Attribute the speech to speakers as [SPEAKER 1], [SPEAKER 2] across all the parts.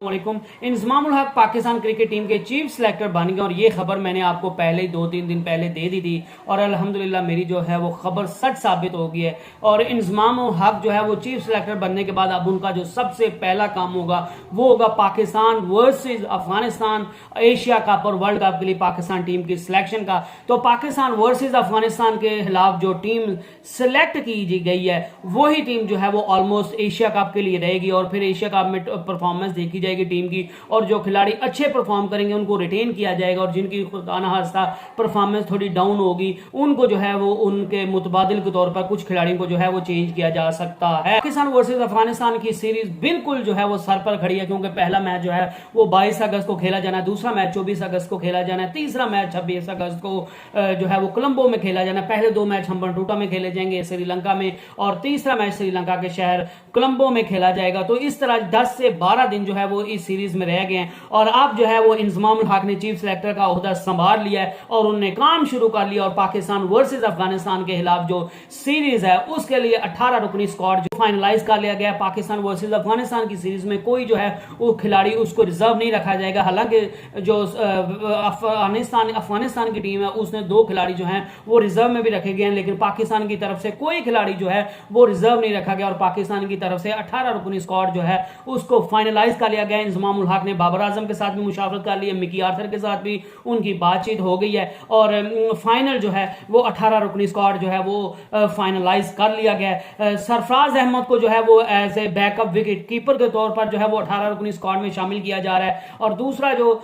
[SPEAKER 1] वालेकुम। इंजमामुल हक Pakistan cricket team के चीफ सिलेक्टर बन गए और ये खबर मैंने आपको पहले ही 2-3 दिन पहले दे दी थी और अल्हम्दुलिल्लाह मेरी जो है वो खबर सच साबित हो गई है। और इंजमामुल हक जो है वो चीफ सिलेक्टर बनने के बाद अब उनका जो सबसे पहला काम होगा वो होगा Pakistan versus Afghanistan Asia cup और वर्ल्ड कप के लिए पाकिस्तान टीम की सिलेक्शन का। तो पाकिस्तान वर्सेज अफगानिस्तान के खिलाफ जो टीम सिलेक्ट की गई है वही टीम जो है वो ऑलमोस्ट एशिया कप के लिए रहेगी और फिर एशिया कप में परफॉर्मेंस देखी जाएगी टीम की और जो खिलाड़ी अच्छे परफॉर्म करेंगे उनको रिटेन किया जाएगा और जिनकी खुदा न खास्ता परफॉर्मेंस थोड़ी डाउन होगी उनको जो है वो उनके मुतबादिल के तौर पर कुछ खिलाड़ियों को जो है वो चेंज किया जा सकता है। पाकिस्तान वर्सेस अफगानिस्तान की सीरीज बिल्कुल जो है वो सर पर खड़ी है क्योंकि पहला मैच जो है वो 22 अगस्त को खेला जाना है, दूसरा मैच 24 अगस्त को खेला जाना है, तीसरा मैच 26 अगस्त को जो है वो कोलंबो में खेला जाना है। पहले 2 मैच हम्बनटोटा में खेले जाएंगे श्रीलंका में और तीसरा मैच श्रीलंका के शहर कोलंबो में खेला जाएगा। तो इस तरह 10 से 12 दिन जो है वो इस सीरीज में रह गए हैं और अब जो है वो इंजमामुल हक ने चीफ सिलेक्टर का ओहदा संभाल लिया है और उन्होंने काम शुरू कर लिया और पाकिस्तान वर्सेस अफगानिस्तान के खिलाफ जो सीरीज है उसके लिए 18 रुकनी स्क्वाड जो फाइनलाइज कर लिया गया। पाकिस्तान वर्सेस अफगानिस्तान की सीरीज में कोई जो है वो खिलाड़ी उसको रिजर्व नहीं रखा जाएगा। हालांकि जो अफगानिस्तान की टीम है उसने 2 खिलाड़ी जो हैं वो रिजर्व में भी रखे गए हैं, लेकिन पाकिस्तान की तरफ से कोई खिलाड़ी जो है वो रिजर्व नहीं रखा गया और पाकिस्तान की तरफ से 18 रुकनी स्क्वाड जो है उसको फाइनलाइज कर लिया गया। इंजमामुल हक ने बाबर आजम के साथ भी मुशावरत कर ली है, मिकी आर्थर के साथ भी उनकी बातचीत हो गई है और फाइनल जो है वो 18 रुकनी स्क्वाड जो है वो फाइनलाइज कर लिया गया। सरफराज अहमद को जो है वो as a backup wicket keeper के तौर पर जो है वो 18 रुकनी स्क्वाड में शामिल किया जा रहा है और दूसरा जो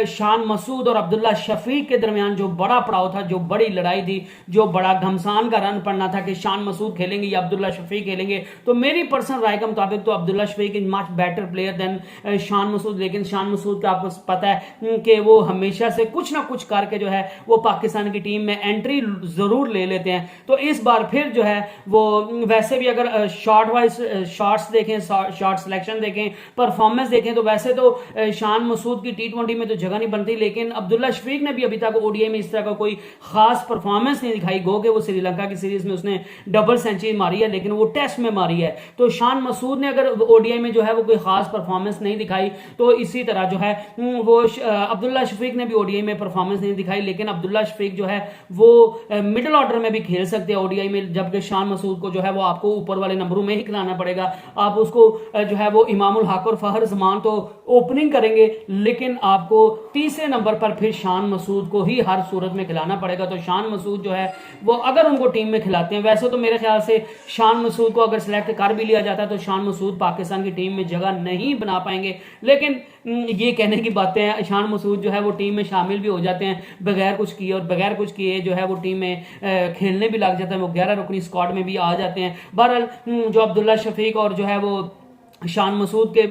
[SPEAKER 1] शान मसूद और अब्दुल्ला शफीक के दरमियान जो बड़ा पड़ाव था, जो बड़ी लड़ाई थी, जो बड़ा घमसान का रन पड़ना था कि शान मसूद खेलेंगे या अब्दुल्ला शफीक खेलेंगे, तो मेरी पर्सनल राय के मुताबिक तो Abdullah Shafique is much better player than Shan Masood. लेकिन शान मसूद का आपको पता है कि वो हमेशा से कुछ ना कुछ करके जो है वो पाकिस्तान की टीम में एंट्री जरूर ले लेते हैं। तो इस बार फिर जो है वो वैसे भी अगर शॉर्ट वाइज शॉट्स देखें, शॉर्ट सिलेक्शन देखें, परफॉर्मेंस देखें तो वैसे तो शान मसूद की T20 में तो जगह नहीं बनती, लेकिन अब्दुल्ला शफीक ने भी अभी तक ओडीआई में इस तरह का कोई खास परफॉर्मेंस नहीं दिखाई। गो के वो श्रीलंका की सीरीज में उसने डबल सेंचुरी मारी है लेकिन वो टेस्ट में मारी है। तो शान मसूद ने अगर ओडीआई में जो है वो कोई खास परफॉर्मेंस नहीं दिखाई तो इसी तरह जो है वो अब्दुल्ला शफीक ने भी ओडीआई में परफॉर्मेंस नहीं दिखाई, लेकिन अब्दुल्ला शफीक जो है वो मिडिल ऑर्डर में भी खेल सकते हैं ओडीआई में, जबकि शान मसूद को जो है वो आपको ऊपर वाले नंबरों में ही खिलाना पड़ेगा। आप उसको जो है वो इमामुल हक और फहर जमान तो ओपनिंग करेंगे लेकिन आपको तीसरे नंबर पर फिर शान मसूद को ही हर सूरत में खिलाना पड़ेगा। तो शान मसूद जो है वो अगर उनको टीम में खिलाते हैं, वैसे तो मेरे ख्याल से शान मसूद को अगर सिलेक्ट कर भी लिया जाता है तो शान मसूद पाकिस्तान की टीम में जगह नहीं बना पाएंगे, लेकिन ये कहने की बातें हैं। शान मसूद जो है वो टीम में शामिल भी हो जाते हैं बगैर कुछ किए और बगैर कुछ किए जो है वो टीम में खेलने भी लग जाते हैं, वो 11 रुकनी स्क्वाड में भी आ जाते हैं। बहरहाल जो अब्दुल्ला शफीक और जो है वो शान मसूद के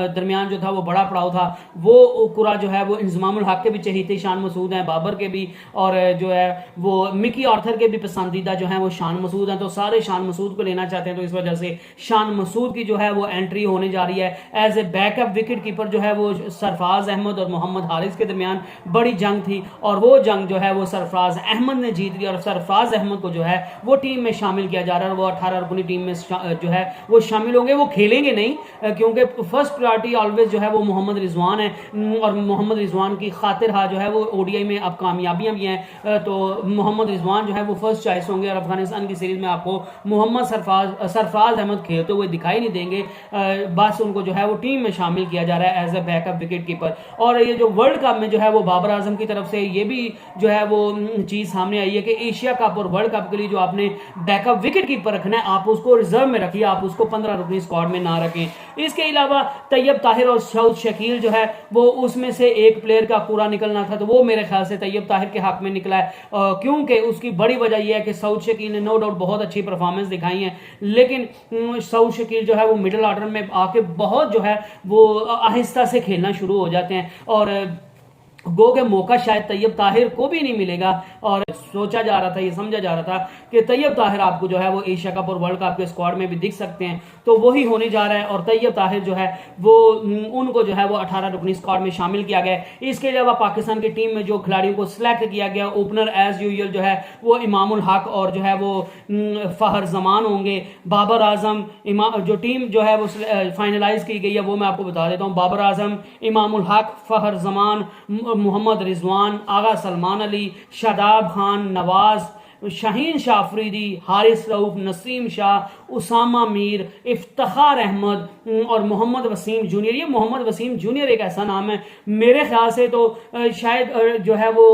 [SPEAKER 1] दरमियान जो था वो बड़ा पड़ाव था, वो पूरा जो है वो इंजमामुल हक के भी चहीते शान मसूद हैं, बाबर के भी और जो है वो मिकी आर्थर के भी पसंदीदा जो है वो शान मसूद हैं। तो सारे शान मसूद को लेना चाहते हैं, तो इस वजह से शान मसूद की जो है वो एंट्री होने जा रही है as a backup wicket keeper. जो है वो सरफराज अहमद और मोहम्मद हारिस के दरमियान बड़ी जंग थी और वो जंग जो है वो सरफराज अहमद ने जीत ली और सरफराज अहमद को जो है वो टीम में शामिल किया जा रहा है और वो 18 रुकनी टीम में जो है वो शामिल होंगे। वो खेलेंगे नहीं क्योंकि फर्स्ट प्रायोरिटी ऑलवेज जो है वो मोहम्मद रिजवान है और मोहम्मद रिजवान की खातिर जो है वो ओडीआई में अब कामयाबियां भी हैं, तो मोहम्मद रिजवान जो है वो फर्स्ट चॉइस होंगे और अफगानिस्तान की सीरीज में आपको मोहम्मद सरफराज अहमद खेलते हुए दिखाई नहीं देंगे। बस उनको जो है वो टीम में शामिल किया जा रहा है as a backup wicket keeper. और ये जो वर्ल्ड कप में जो है वो बाबर आजम की तरफ से ये भी जो है वो चीज सामने आई है कि एशिया कप और वर्ल्ड कप के लिए जो आपने बैकअप विकेट कीपर रखना है आप उसको रिजर्व में रखिए, आप उसको 15 रुकनी स्क्वाड में ना रखें। इसके अलावा तैयब ताहिर और सऊद शकील जो है वो उसमें से एक प्लेयर का पूरा निकलना था, तो वो मेरे ख्याल से तैयब ताहिर के हक में निकला है क्योंकि उसकी बड़ी वजह यह है कि सऊद शकील ने नो डाउट बहुत अच्छी परफॉर्मेंस दिखाई है, लेकिन सऊद शकील जो है वो मिडिल ऑर्डर में आके बहुत जो है वो आहिस्ता से खेलना शुरू हो जाते हैं और गो के मौका शायद तैयब ताहिर को भी नहीं मिलेगा। और सोचा जा रहा था, ये समझा जा रहा था कि तैयब ताहिर आपको जो है वो एशिया कप और वर्ल्ड कप के स्क्वाड में भी दिख सकते हैं, तो वही होने जा रहा है। और तैयब ताहिर जो है वो उनको जो है वो 18 रुकनी स्क्वाड में शामिल किया गया है। इसके अलावा पाकिस्तान की टीम में जो खिलाड़ियों को सिलेक्ट किया गया, ओपनर एज यूजुअल जो है वो इमामुल हक और जो है वो फहर जमान होंगे। बाबर आजम जो टीम जो है वो फाइनलाइज की गई है वो मैं आपको बता देता हूँ। बाबर आजम, इमामुल हक, फहर जमान, मोहम्मद रिजवान, आगा सलमान अली, शादाब खान, नवाज, शाहीन शाह अफरीदी, हारिस रऊफ, नसीम शाह, उसामा मीर, इफ्तिखार अहमद और मोहम्मद वसीम जूनियर। ये मोहम्मद वसीम जूनियर एक ऐसा नाम है, मेरे ख्याल से तो शायद जो है वो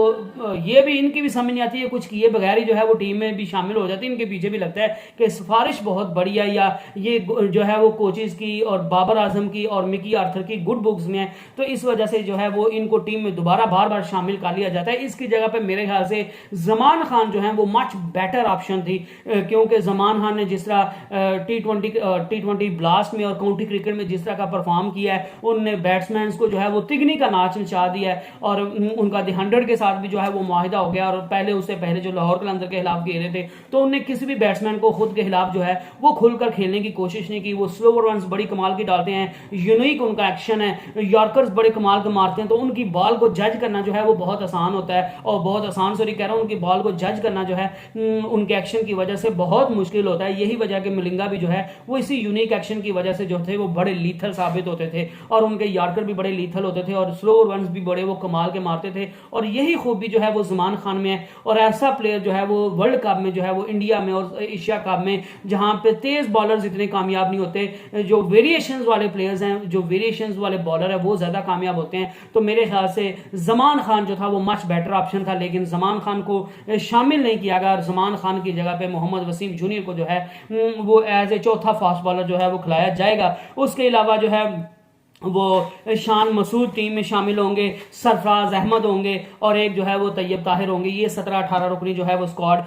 [SPEAKER 1] ये भी इनकी भी समझ नहीं आती है, कुछ किए बगैर ही जो है वो टीम में भी शामिल हो जाती है। इनके पीछे भी लगता है कि सिफारिश बहुत बढ़िया, या ये जो है वो कोचेज की और बाबर आजम की और मिकी आर्थर की गुड बुक्स में है, तो इस वजह से जो है वो इनको टीम में दोबारा बार बार शामिल कर लिया जाता है। इसकी जगह पे मेरे ख्याल से जमान खान जो है वो मच बेटर ऑप्शन थी, क्योंकि जमान खान ने जिस तरह टी20 ब्लास्ट में और काउंटी क्रिकेट में जिस तरह का परफॉर्म किया है, उनने बैट्समैन को जो है वो तिगनी का नाच नचा दिया है। और उनका दी 100 के साथ भी जो है वो मुआहिदा हो गया। और पहले उससे पहले जो लाहौर कलंदर के खिलाफ खेले थे, तो उनने किसी भी बैट्समैन को खुद के खिलाफ जो है वो खुलकर खेलने की कोशिश नहीं की। वो स्लोवर रन्स बड़ी कमाल की डालते हैं, यूनिक उनका एक्शन है, यॉर्कर्स बड़े कमाल के मारते हैं, तो उनकी बॉल को जज करना जो है वो बहुत आसान होता है। और बहुत आसान सॉरी कह रहा हूं, उनकी बॉल को जज करना जो है उनके एक्शन की वजह से बहुत मुश्किल होता है। यही वजह कि मिलिंगा भी जो है वो इसी यूनिक एक्शन की वजह से जो थे वो बड़े लीथल साबित होते थे, और उनके यॉर्कर भी बड़े लीथल होते थे, और स्लो रन्स भी बड़े वो कमाल के मारते थे। और यही खूबी जो है वो जमान खान में है। और ऐसा प्लेयर जो है वो वर्ल्ड कप में जो है वो इंडिया में और एशिया कप में, जहां पे तेज बॉलर्स इतने कामयाब नहीं होते, जो वेरिएशंस वाले प्लेयर्स हैं, जो वेरिएशंस वाले बॉलर है वो ज्यादा कामयाब होते हैं। तो मेरे ख्याल से जमान खान जो था वो मच बेटर ऑप्शन था, लेकिन जमान खान को शामिल नहीं किया गया। और जमान खान की जगह पे मोहम्मद वसीम जूनियर को जो है वो एज ए चौथा फास्ट बॉलर जो है वो खिलाया जाएगा। उसके अलावा जो है वो शान मसूद टीम में शामिल होंगे, सरफराज अहमद होंगे और एक जो है वो तैयब ताहिर होंगे। ये 17-18 रुकनी जो है वो स्क्वाड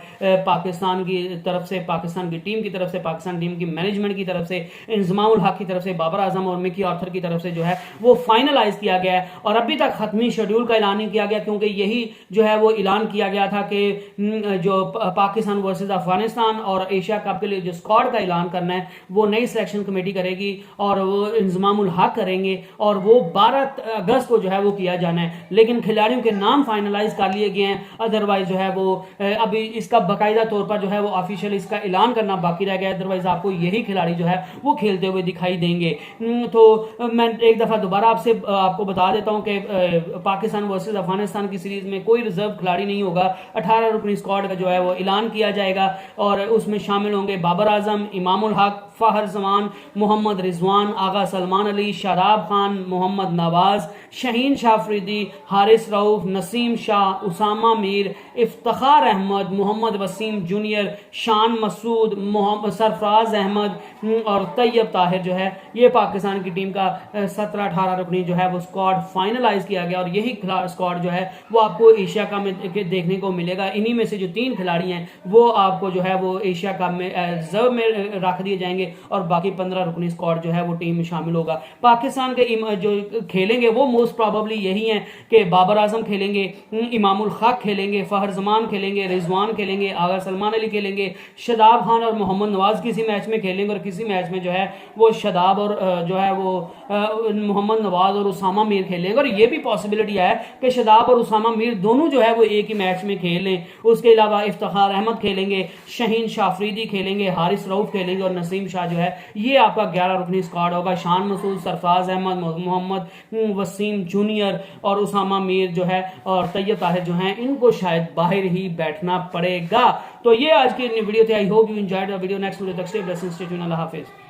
[SPEAKER 1] पाकिस्तान की तरफ से, पाकिस्तान की टीम की तरफ से, पाकिस्तान टीम की मैनेजमेंट की तरफ से, इंजमाउल हक की तरफ से, बाबर आजम और मिकी आर्थर की तरफ से जो है वो फाइनलाइज किया गया है। और अभी तक खत्मी शेड्यूल का ऐलान नहीं किया गया, क्योंकि यही जो है वो ऐलान किया गया था कि जो पाकिस्तान वर्सेज अफगानिस्तान और एशिया कप के लिए जो स्क्वाड का ऐलान करना है वो नई सिलेक्शन कमेटी करेगी और वो इंजमाउल हक करेंगे, और वो 12 अगस्त को जो है वो किया जाना है। लेकिन खिलाड़ियों के नाम फाइनलाइज कर लिए गए हैं, अदरवाइज जो है वो अभी इसका बाकायदा तौर पर जो है वो ऑफिशियल इसका ऐलान करना बाकी रह गया। अदरवाइज आपको यही खिलाड़ी जो है वो खेलते हुए दिखाई देंगे। तो मैं एक दफा दोबारा आपको बता देता हूं कि पाकिस्तान वर्सेस अफगानिस्तान की सीरीज में कोई रिजर्व खिलाड़ी नहीं होगा। 18 रुकनी स्क्वाड का जो है वो ऐलान किया जाएगा, और उसमें शामिल होंगे बाबर आजम, इमामुल हक, फहर जमान, मोहम्मद रिजवान, आगा सलमान अली, शादाब खान, मोहम्मद नवाज, शाहीन शाह अफरीदी, हारिस रऊफ, नसीम शाह, उसामा मीर, इफ्तिखार अहमद, मोहम्मद वसीम जूनियर, शान मसूद, सरफराज अहमद और तैयब ताहिर जो है ये पाकिस्तान की टीम का 17-18 रुकनी जो है वो स्क्वाड फाइनलाइज किया गया। और यही स्क्वाड जो है वो आपको एशिया कप में देखने को मिलेगा। इन्हीं में से जो 3 खिलाड़ी हैं वो आपको जो है वो एशिया कप में रिजर्व में रख दिए जाएंगे, और बाकी 15 रुकनी स्क्वाड जो है वो टीम में शामिल होगा। पाकिस्तान के जो खेलेंगे वो मोस्ट प्रोबेबली यही हैं कि बाबर आजम खेलेंगे, इमामुल हक खेलेंगे, फहर जमान खेलेंगे, रिजवान खेलेंगे, आगा सलमान अली खेलेंगे, शादाब खान और मोहम्मद नवाज किसी मैच में खेलेंगे, और किसी मैच में जो है वो शादाब और जो है वो मोहम्मद नवाज और उसामा मीर खेलेंगे। और ये भी पॉसिबिलिटी है कि शादाब और उसामा मीर दोनों जो है वो एक ही मैच में खेल लें। उसके अलावा इफ्तिखार अहमद खेलेंगे, शाहीन शाह अफरीदी खेलेंगे, हारिस रऊफ खेलेंगे और नसीम शाह जो है ये आपका 11 रुकनी स्क्वाड होगा। शान मसूद, सरफराज अहमद, मोहम्मद वसीम जूनियर और उसामा मीर जो है और तैयब ताहिर जो हैं इनको शायद बाहर ही बैठना पड़ेगा। तो ये आज की वीडियो थी। I hope you enjoyed the video. Next video तक स्टे ब्लेस्ड, स्टे ट्यून्ड, अल्लाह हाफिज।